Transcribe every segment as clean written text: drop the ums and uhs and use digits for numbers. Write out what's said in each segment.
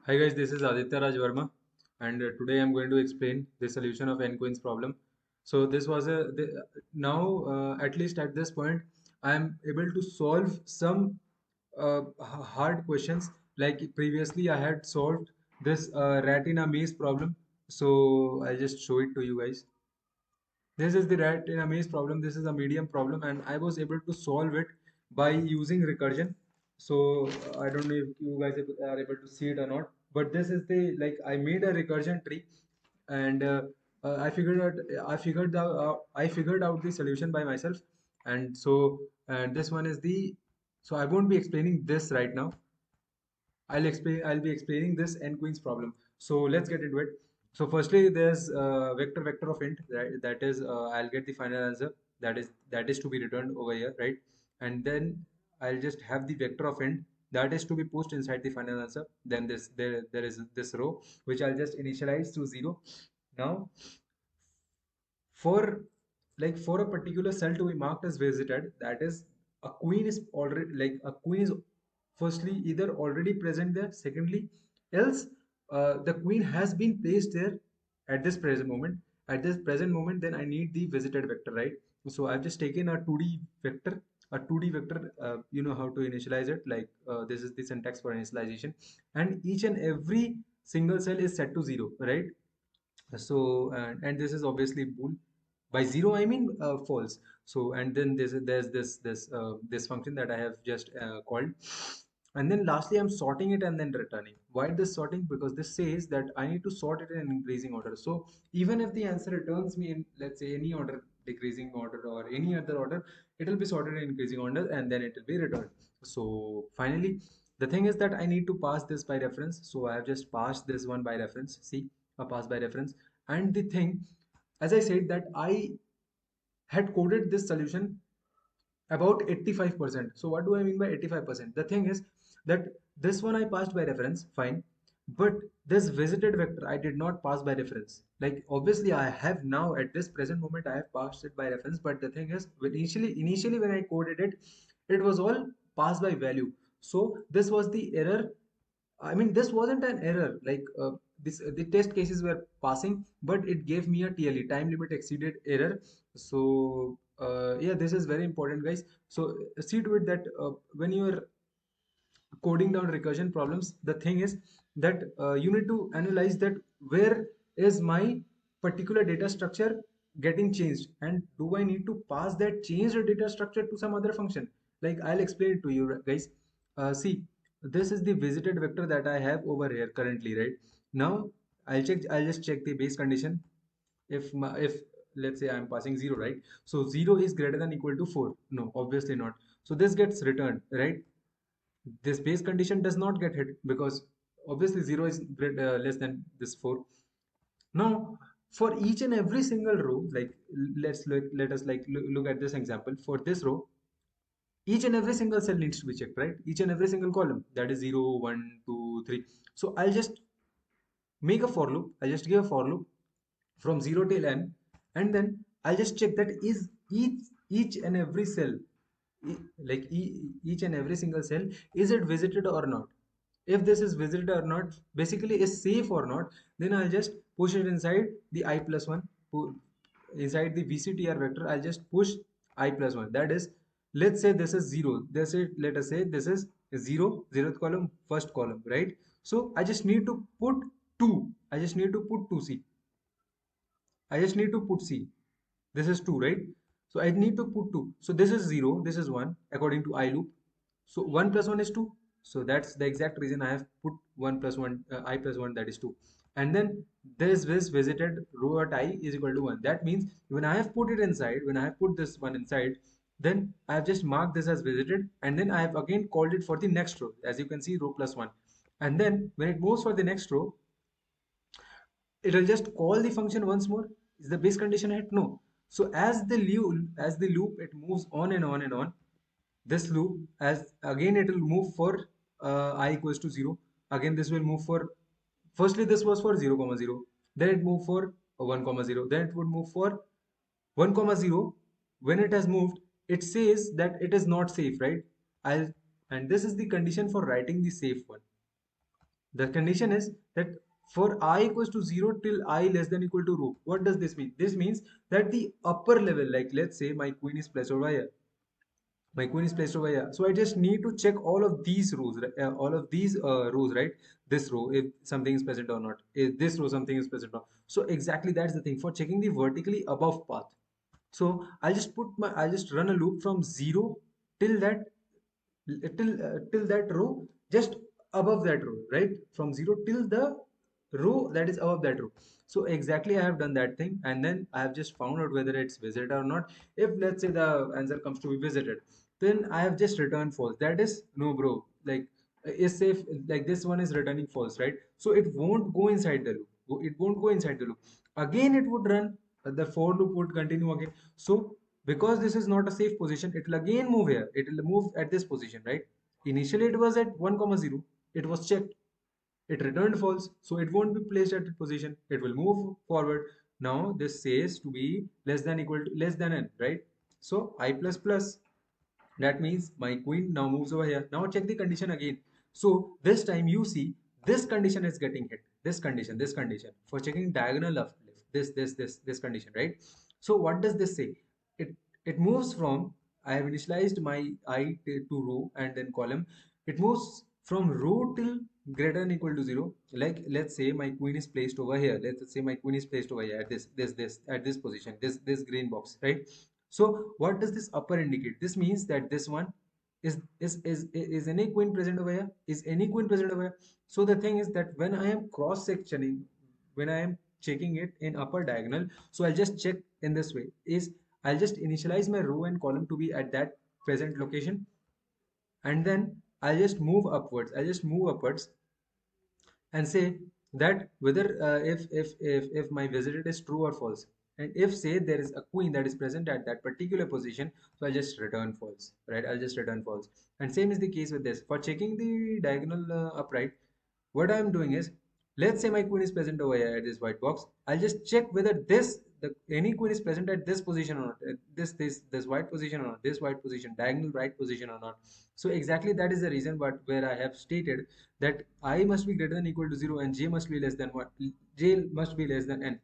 Hi guys, this is Aditya Raj Verma, and today I'm going to explain the solution of NQueens problem. So this was now at least at this point I am able to solve some hard questions. Like previously I had solved this rat in a maze problem. So I'll just show it to you guys. This is the rat in a maze problem. This is a medium problem, and I was able to solve it by using recursion. So I don't know if you guys are able to see it or not, but this is the like I made a recursion tree, and I figured out the solution by myself, and so and this one is the so I won't be explaining this right now. I'll be explaining this NQueens problem. So let's get into it. So firstly, there's vector of int, right? That is I'll get the final answer that is to be returned over here, right? And then I'll just have the vector of int that is to be pushed inside the final answer. Then there is this row which I'll just initialize to 0. Now for for a particular cell to be marked as visited, that is a queen is already a queen is firstly either already present there, secondly else the queen has been placed there at this present moment. At this present moment, then I need the visited vector, right? So I've just taken a 2D vector. A 2D vector, you know how to initialize it, this is the syntax for initialization, and each and every single cell is set to 0, right? So and this is obviously bool. By 0 I mean false. So and then there's this function that I have just called, and then lastly I'm sorting it and then returning. Why this sorting? Because this says that I need to sort it in increasing order. So even if the answer returns me in, let's say, any order, decreasing order or any other order, it will be sorted in increasing order and then it will be returned. So finally the thing is that I need to pass this by reference. So I have just passed this one by reference. See, a pass by reference. And the thing, as I said, that I had coded this solution about 85%. So what do I mean by 85%? The thing is that this one I passed by reference, fine. But this visited vector I did not pass by reference. Like obviously I have now at this present moment I have passed it by reference, but the thing is initially when I coded it, it was all passed by value. So this was the error. I mean, this wasn't an error. This, the test cases were passing, but it gave me a TLE, time limit exceeded error. So yeah, this is very important, guys. So see to it that when you are coding down recursion problems, the thing is that you need to analyze that where is my particular data structure getting changed, and do I need to pass that changed data structure to some other function? Like I'll explain it to you guys. See, this is the visited vector that I have over here currently, right? Now I'll just check the base condition. If let's say I'm passing 0, right? So 0 is greater than equal to 4. No, obviously not. So this gets returned, right? This base condition does not get hit because obviously 0 is less than this 4. Now for each and every single row, let us look at this example. For this row, each and every single cell needs to be checked, right? Each and every single column, that is 0, 1, 2, 3. So I'll just make a for loop. I'll just give a for loop from 0 till n, and then I'll just check that is each and every cell, each and every single cell, is it visited or not? If this is visited or not, basically is safe or not, then I'll just push it inside the I plus 1. Inside the VCTR vector I'll just push I plus 1. That is, let's say this is 0. Let us say this is 0, 0th column, first column, right? So I just need to put 2. I just need to put 2c. I just need to put C. This is 2, right? So I need to put 2. So this is 0, this is 1 according to I loop. So 1 plus 1 is 2. So that's the exact reason I have put 1 plus 1, I plus 1, that is 2. And then this visited row at I is equal to 1. That means when I have put it inside, when I have put this one inside, then I have just marked this as visited, and then I have again called it for the next row. As you can see, row plus 1. And then when it moves for the next row, it will just call the function once more. Is the base condition hit? No. So as the loop it moves on and on and on. This loop, as again it will move for I equals to 0. Again this will move for, firstly this was for 0 comma 0, then it moved for 1 comma 0, then it would move for 1 comma 0. When it has moved, it says that it is not safe, right? I'll And this is the condition for writing the safe one. The condition is that for I equals to 0 till I less than equal to rho. What does this mean? This means that the upper level, like let's say my queen is placed over here, my queen is placed over here, so I just need to check all of these rows, all of these rows, right? This row, if something is present or not, if this row something is present or not. So exactly that's the thing for checking the vertically above path. So I'll just run a loop from 0 till that, till that row just above that row, right? From 0 till the row that is above that row. So exactly I have done that thing, and then I have just found out whether it's visited or not. If let's say the answer comes to be visited, then I have just returned false. That is no, bro, like is safe, like this one is returning false, right? So it won't go inside the loop, it won't go inside the loop. Again it would run, the for loop would continue again. So because this is not a safe position, it will again move here, it will move at this position, right? Initially it was at 1 comma 0, it was checked, it returned false, so it won't be placed at that position, it will move forward. Now this says to be less than equal to less than n, right? So I plus plus, that means my queen now moves over here. Now check the condition again. So this time you see this condition is getting hit. This condition for checking diagonal left, this condition, right? So what does this say? It it moves from, I have initialized my to row and then column. It moves from row till greater than equal to 0. Like let's say my queen is placed over here. Let's say my queen is placed over here at this at this position, this green box, right? So what does this upper indicate? This means that this one is any queen present over here? Is any queen present over here? So the thing is that when I am cross sectioning, when I am checking it in upper diagonal, so I'll just check in this way. I'll just initialize my row and column to be at that present location, and then I'll just move upwards. I'll just move upwards and say that whether if my visited is true or false, and if say there is a queen that is present at that particular position, so I'll just return false, right? I'll just return false. And same is the case with this for checking the diagonal upright. What I'm doing is, let's say my queen is present over here at this white box, I'll just check whether any queen is present at this position or not, this white position or not, this white position, diagonal right position or not. So exactly that is the reason but where I have stated that I must be greater than equal to 0 and j must be less than what, j must be less than n,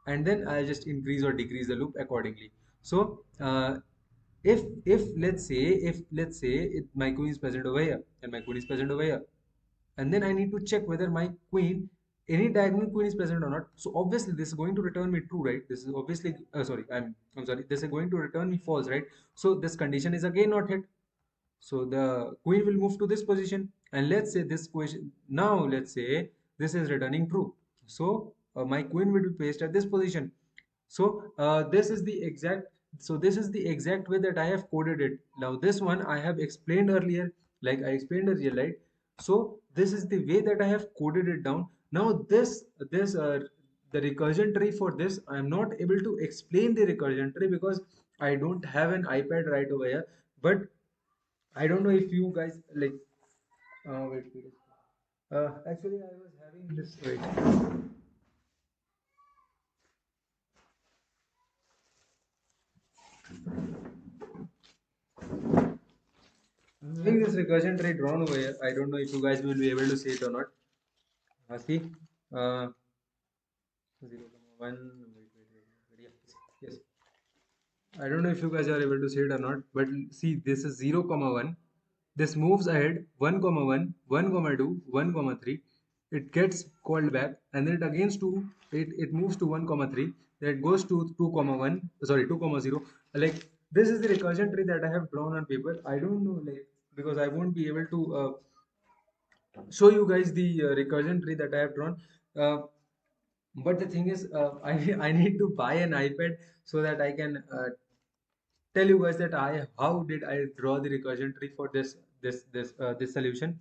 and then I'll just increase or decrease the loop accordingly. So if let's say my queen is present over here and my queen is present over here, and then I need to check whether my queen, any diagonal queen is present or not. So obviously this is going to return me true, right? This is obviously sorry, I'm sorry, this is going to return me false, right? So this condition is again not hit. So the queen will move to this position, and let's say this question, now let's say this is returning true. So my queen will be placed at this position. So this is the exact way that I have coded it. Now this one I have explained earlier, like I explained earlier, right? So this is the way that I have coded it down. Now this the recursion tree for this, I am not able to explain the recursion tree because I don't have an iPad right over here. But I don't know if you guys like. Wait. Actually, I was having this. Wait. I'm having this recursion tree drawn over here. I don't know if you guys will be able to see it or not. See. Uh, 0, 1. Wait. Yes. I don't know if you guys are able to see it or not, but see, this is 0, comma 1. This moves ahead 1, comma 1, 1, comma 2, 1, comma 3. It gets called back, and then it again to it moves to 1, comma 3. Then it goes to 2, comma 1. Sorry, 2, comma 0. Like this is the recursion tree that I have drawn on paper. I don't know, like, because I won't be able to show you guys the recursion tree that I have drawn. Uh, but the thing is, I need to buy an iPad so that I can tell you guys that I how did I draw the recursion tree for this solution.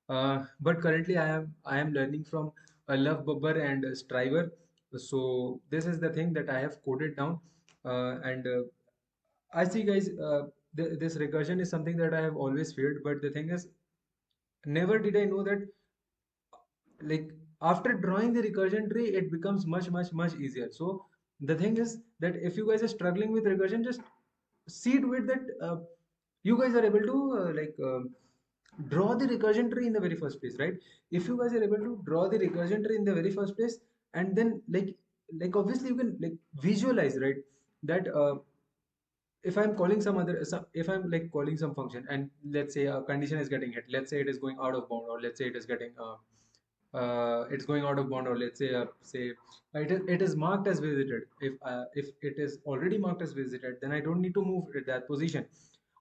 But currently I am learning from Love Bubber and Striver. So this is the thing that I have coded down, and I see guys, this recursion is something that I have always feared. But the thing is, never did I know that, like, after drawing the recursion tree it becomes much easier. So the thing is that if you guys are struggling with recursion, just see to it that you guys are able to draw the recursion tree in the very first place, right? If you guys are able to draw the recursion tree in the very first place, and then like obviously you can like visualize, right, that if I'm calling if I'm like calling some function, and let's say a condition is getting hit, let's say it is going out of bound, or let's say it is getting it's going out of bound, or let's say it is marked as visited. If it is already marked as visited, then I don't need to move at that position.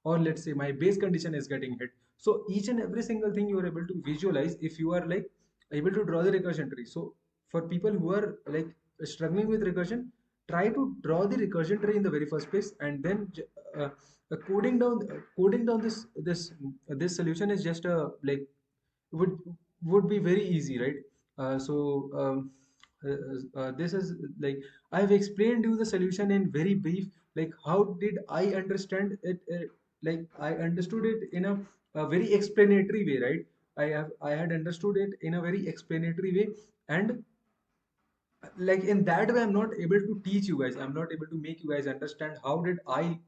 Or let's say my base condition is getting hit. So each and every single thing you are able to visualize if you are like able to draw the recursion tree. So for people who are like struggling with recursion, try to draw the recursion tree in the very first place, and then coding down this solution is just a like would would be very easy, right? This is like I've explained you the solution in very brief. Like how did I understand it? Like I understood it in a very explanatory way, right? I had understood it in a very explanatory way, and like in that way I'm not able to teach you guys, I'm not able to make you guys understand how did I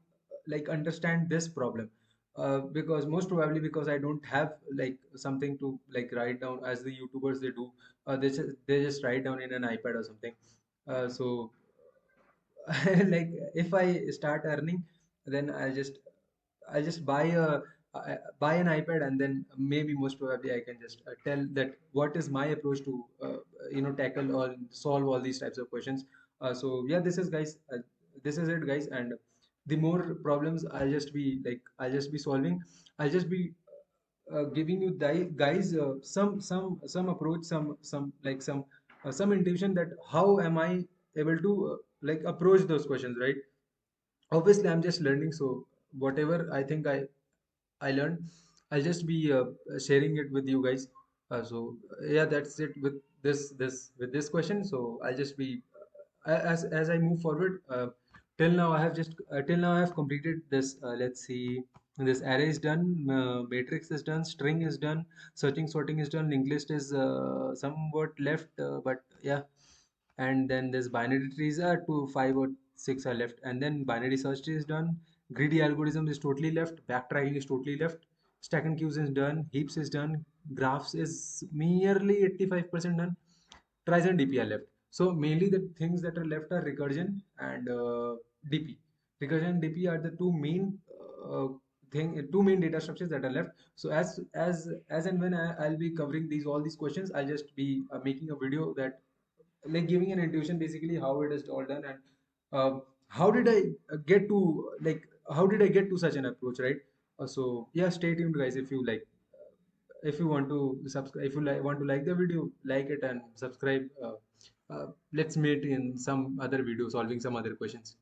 like understand this problem, because most probably because I don't have like something to like write down as the YouTubers they do. They just write down in an iPad or something. So like if I start earning, then I'll just buy an iPad, and then maybe most probably I can just tell that what is my approach to tackle or solve all these types of questions. So yeah, this is it, guys. And the more problems I'll just be solving. I'll just be giving you guys some approach, some intuition that how am I able to like approach those questions, right? Obviously I'm just learning, so whatever I think I learned, I'll just be sharing it with you guys. Yeah, that's it with this question. So I'll just be as I move forward. Till now I have completed this. Let's see, this array is done, matrix is done, string is done, searching sorting is done, linked list is somewhat left, but yeah. And then this binary trees are 2 5 or 6 are left, and then binary search tree is done, greedy algorithm is totally left, backtracking is totally left, stack and queues is done, heaps is done, graphs is merely 85% done, tries and dp are left. So mainly the things that are left are recursion and dp. Recursion and dp are the uh, two main data structures that are left. So as and when I'll be covering all these questions, I'll just be making a video that like giving an intuition basically how it is all done, and uh, how did I get to like how did I get to such an approach, right? So yeah, stay tuned, guys. If you like, if you want to subscribe, if you want to like the video, like it and subscribe. Let's meet in some other video solving some other questions.